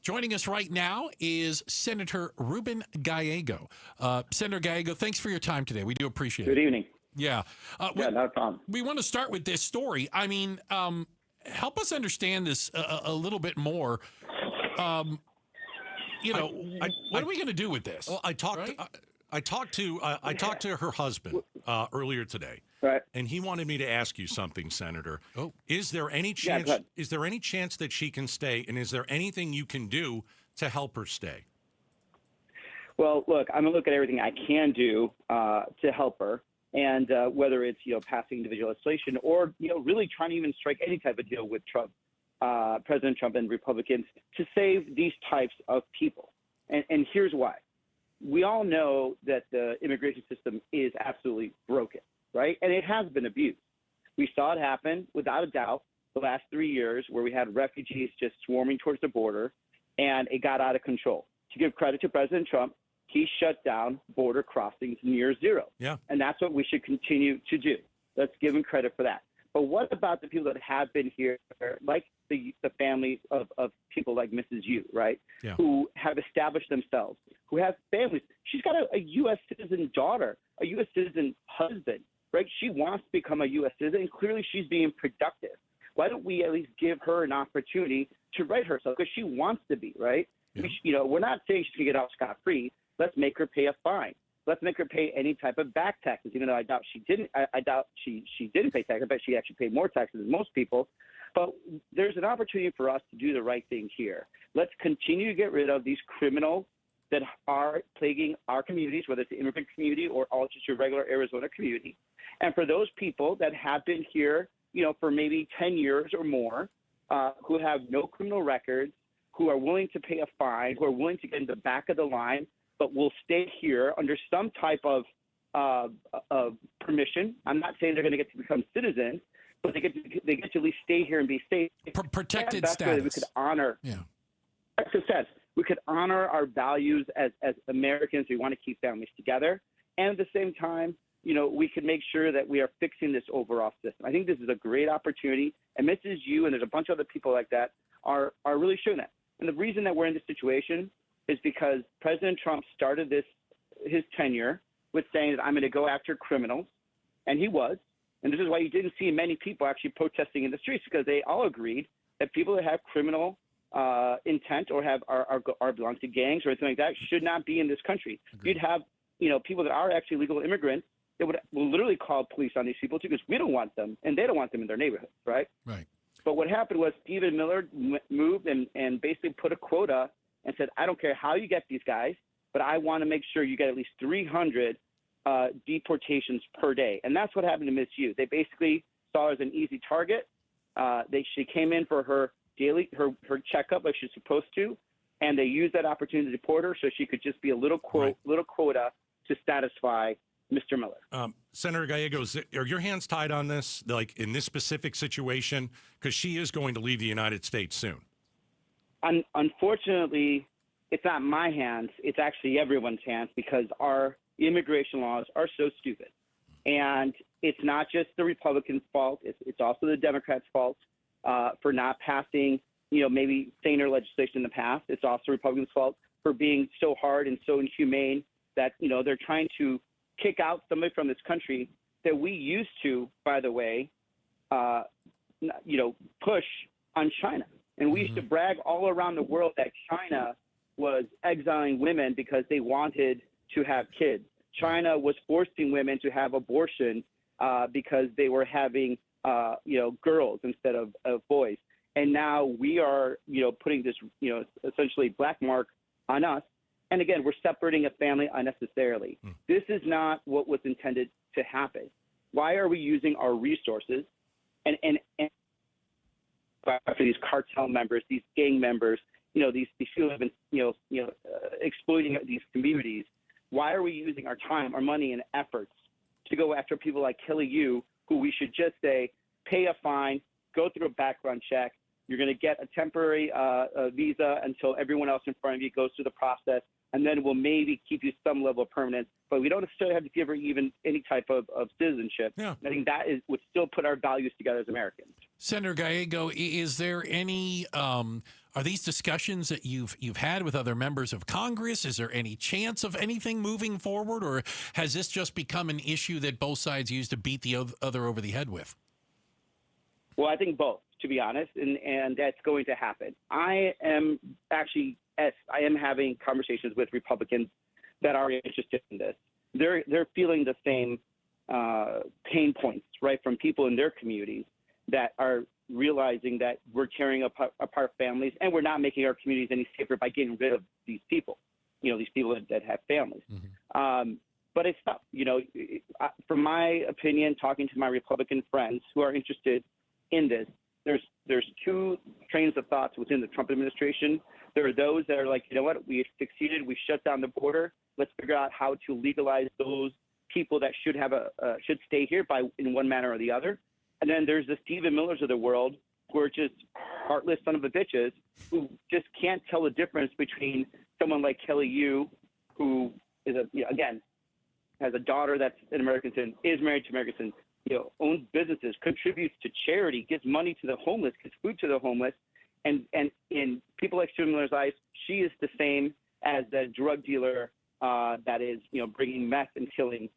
Joining us right now is Senator Ruben Gallego. Senator Gallego, thanks for your time today. We do appreciate it. Good evening. Yeah. No problem. We want to start with this story. I mean, help us understand this a little bit more. What are we going to do with this? Well, I talked to her husband earlier today, right? And he wanted me to ask you something, Senator. Oh, is there any chance? Is there any chance that she can stay? And is there anything you can do to help her stay? Well, look, I'm gonna look at everything I can do to help her, and whether it's passing individual legislation or really trying to even strike any type of deal with Trump, President Trump and Republicans to save these types of people. And here's why. We all know that the immigration system is absolutely broken, right? And it has been abused. We saw it happen, without a doubt, the last 3 years where we had refugees just swarming towards the border, and it got out of control. To give credit to President Trump, he shut down border crossings near zero. Yeah. And that's what we should continue to do. Let's give him credit for that. But what about the people that have been here, like the family of people like Mrs. Yu, right? Yeah. Who have established themselves, who have families. She's got a U.S. citizen daughter, a U.S. citizen husband, right? She wants to become a U.S. citizen, and clearly she's being productive. Why don't we at least give her an opportunity to right herself? Because she wants to be, right? Yeah. We're not saying she's going to get off scot-free. Let's make her pay a fine. Let's make her pay any type of back taxes, even though I doubt she didn't. I doubt she didn't pay taxes. I bet she actually paid more taxes than most people. But there's an opportunity for us to do the right thing here. Let's continue to get rid of these criminals that are plaguing our communities, whether it's the immigrant community or all just your regular Arizona community. And for those people that have been here, for maybe 10 years or more, who have no criminal records, who are willing to pay a fine, who are willing to get in the back of the line, but will stay here under some type of permission. I'm not saying they're going to get to become citizens, but they get to at least stay here and be safe. Protected status. Way we could honor. Yeah. Success. We could honor our values as Americans. We want to keep families together, and at the same time, we can make sure that we are fixing this overall system. I think this is a great opportunity, and Mrs. Yu and there's a bunch of other people like that are really showing that. And the reason that we're in this situation is because President Trump started his tenure with saying that I'm going to go after criminals, and he was. And this is why you didn't see many people actually protesting in the streets, because they all agreed that people that have criminal intent or are belong to gangs or anything like that should not be in this country. Agreed. You'd have people that are actually legal immigrants that will literally call police on these people too, because we don't want them and they don't want them in their neighborhoods, right? Right. But what happened was Stephen Miller moved and basically put a quota and said, I don't care how you get these guys, but I want to make sure you get at least 300 deportations per day. And that's what happened to Miss Yu. They basically saw her as an easy target. She came in for her daily her checkup like she's supposed to, and they used that opportunity to deport her so she could just be a little quota to satisfy Mr. Miller. Senator Gallego, are your hands tied on this, like in this specific situation? Because she is going to leave the United States soon. Unfortunately, it's not my hands. It's actually everyone's hands, because our immigration laws are so stupid. And it's not just the Republicans' fault. It's also the Democrats' fault for not passing, maybe saner legislation in the past. It's also the Republicans' fault for being so hard and so inhumane that, they're trying to kick out somebody from this country that we used to, by the way, push on China. And we used to brag all around the world that China was exiling women because they wanted to have kids. China was forcing women to have abortion because they were having, girls instead of boys. And now we are, putting this, essentially black mark on us. And again, we're separating a family unnecessarily. This is not what was intended to happen. Why are we using our resources and for these cartel members, these gang members, these people have been, exploiting these communities? Why are we using our time, our money, and efforts to go after people like Kelly Yu, who we should just say, pay a fine, go through a background check. You're going to get a temporary visa until everyone else in front of you goes through the process, and then we'll maybe keep you some level of permanence. But we don't necessarily have to give her even any type of citizenship. Yeah. I think that would still put our values together as Americans. Senator Gallego, is there any Are these discussions that you've had with other members of Congress? Is there any chance of anything moving forward, or has this just become an issue that both sides use to beat the other over the head with? Well, I think both, to be honest, and that's going to happen. I am having conversations with Republicans that are interested in this. They're feeling the same pain points, right, from people in their communities that are realizing that we're tearing apart families, and we're not making our communities any safer by getting rid of these people, these people that have families. Mm-hmm. But it's tough. From my opinion, talking to my Republican friends who are interested in this, there's two trains of thoughts within the Trump administration. There are those that are like, you know what, we succeeded, we shut down the border. Let's figure out how to legalize those people that should stay here in one manner or the other. And then there's the Stephen Millers of the world who are just heartless son of a bitches who just can't tell the difference between someone like Kelly Yu, who is again has a daughter that's an American citizen, is married to American citizen, owns businesses, contributes to charity, gives money to the homeless, gives food to the homeless, and in people like Stephen Miller's eyes, she is the same as the drug dealer that is bringing meth and killing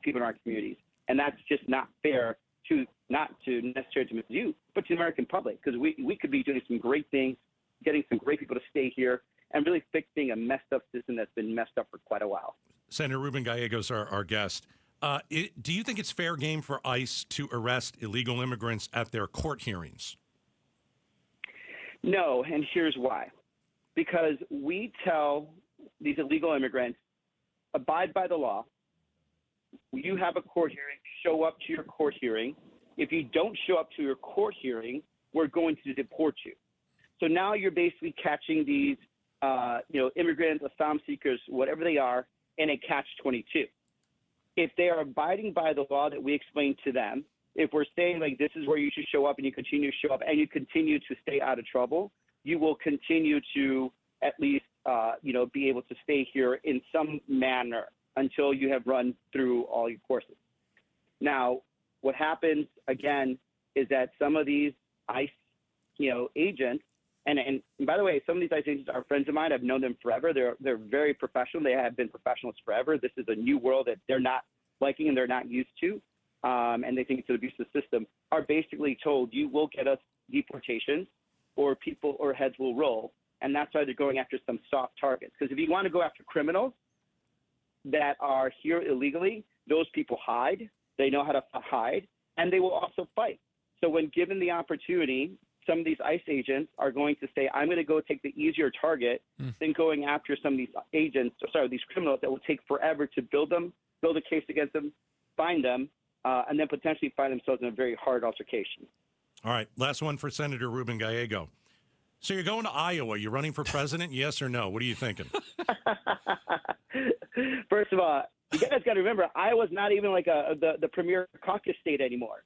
people in our communities, and that's just not fair. Not to necessarily to you, but to the American public, because we could be doing some great things, getting some great people to stay here, and really fixing a messed up system that's been messed up for quite a while. Senator Ruben Gallego is our guest. Do you think it's fair game for ICE to arrest illegal immigrants at their court hearings? No, and here's why. Because we tell these illegal immigrants, abide by the law. You have a court hearing, show up to your court hearing. If you don't show up to your court hearing, we're going to deport you. So now you're basically catching these, immigrants, asylum seekers, whatever they are, in a catch-22. If they are abiding by the law that we explained to them, if we're saying like this is where you should show up and you continue to show up and you continue to stay out of trouble, you will continue to at least, be able to stay here in some manner until you have run through all your courses. Now, what happens, again, is that some of these ICE, agents, and by the way, some of these ICE agents are friends of mine. I've known them forever. They're very professional. They have been professionals forever. This is a new world that they're not liking and they're not used to, and they think it's an abusive system, are basically told you will get us deportations or people or heads will roll, and that's why they're going after some soft targets. Because if you want to go after criminals that are here illegally, those people hide. They know how to hide, and they will also fight. So when given the opportunity, some of these ICE agents are going to say, I'm going to go take the easier target than going after some of these these criminals that will take forever to build a case against them, find them, and then potentially find themselves in a very hard altercation. All right, last one for Senator Ruben Gallego. So you're going to Iowa. You're running for president, yes or no? What are you thinking? First of all, you guys got to remember, Iowa's not even like the premier caucus state anymore.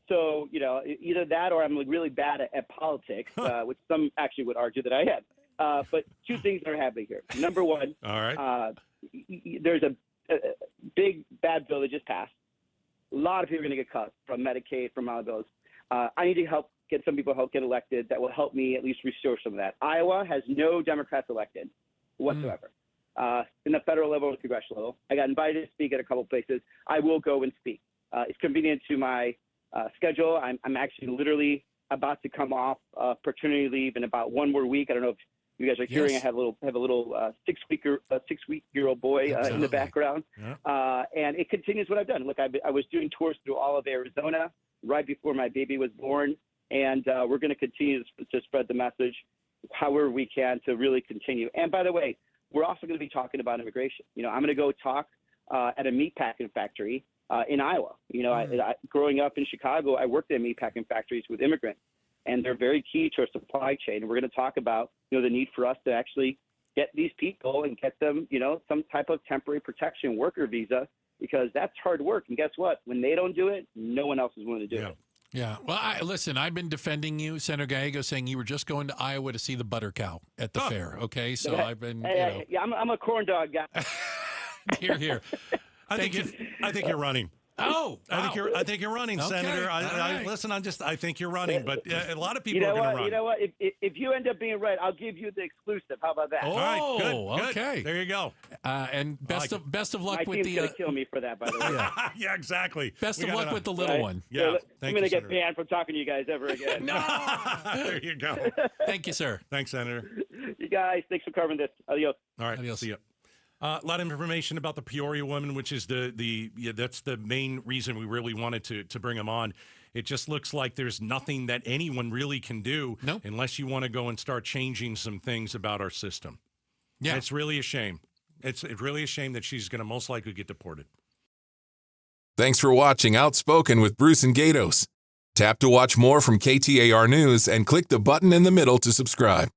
So, either that or I'm really bad at politics, which some actually would argue that I am. But two things are happening here. Number one, all right. There's a big bad bill that just passed. A lot of people are going to get cut from Medicaid, from all of those. I need to get some people get elected that will help me at least restore some of that. Iowa has no Democrats elected whatsoever. In the federal level or congressional level. I got invited to speak at a couple of places. I will go and speak. It's convenient to my schedule. I'm actually literally about to come off paternity leave in about one more week. I don't know if you guys are hearing. Yes. I have a little 6-week-year-old boy in the background, and it continues what I've done. Look, I was doing tours through all of Arizona right before my baby was born, and we're going to continue to spread the message however we can to really continue. And by the way, we're also going to be talking about immigration. I'm going to go talk at a meatpacking factory in Iowa. Growing up in Chicago, I worked at meatpacking factories with immigrants, and they're very key to our supply chain. And we're going to talk about, the need for us to actually get these people and get them, some type of temporary protection worker visa, because that's hard work. And guess what? When they don't do it, no one else is willing to do it. Yeah. Well, listen, I've been defending you, Senator Gallego, saying you were just going to Iowa to see the butter cow at the fair. Okay. So I've been, Yeah, I'm a corn dog guy. Here. I think you're running. Oh, I think you're running, Okay, Senator. all right. Listen, I think you're running, but a lot of people You know are going to what? run. You know what? If you end up being right, I'll give you the exclusive. How about that? Oh, All right, good. okay. There you go. And best of luck My with team's the going to kill me for that, by the way. Yeah, exactly. best We of luck gotta- with the little Right. one. Yeah, I'm thank going to you, get Senator. banned from talking to you guys ever again. There you go. Thank you, sir. Thanks, Senator. You guys, thanks for covering this. Adios. All right, Adios. see you. A lot of information about the Peoria woman, which is that's the main reason we really wanted to bring him on. It just looks like there's nothing that anyone really can do unless you want to go and start changing some things about our system. Yeah. And it's really a shame. It's really a shame that she's going to most likely get deported. Thanks for watching Outspoken with Bruce and Gaydos. Tap to watch more from KTAR News and click the button in the middle to subscribe.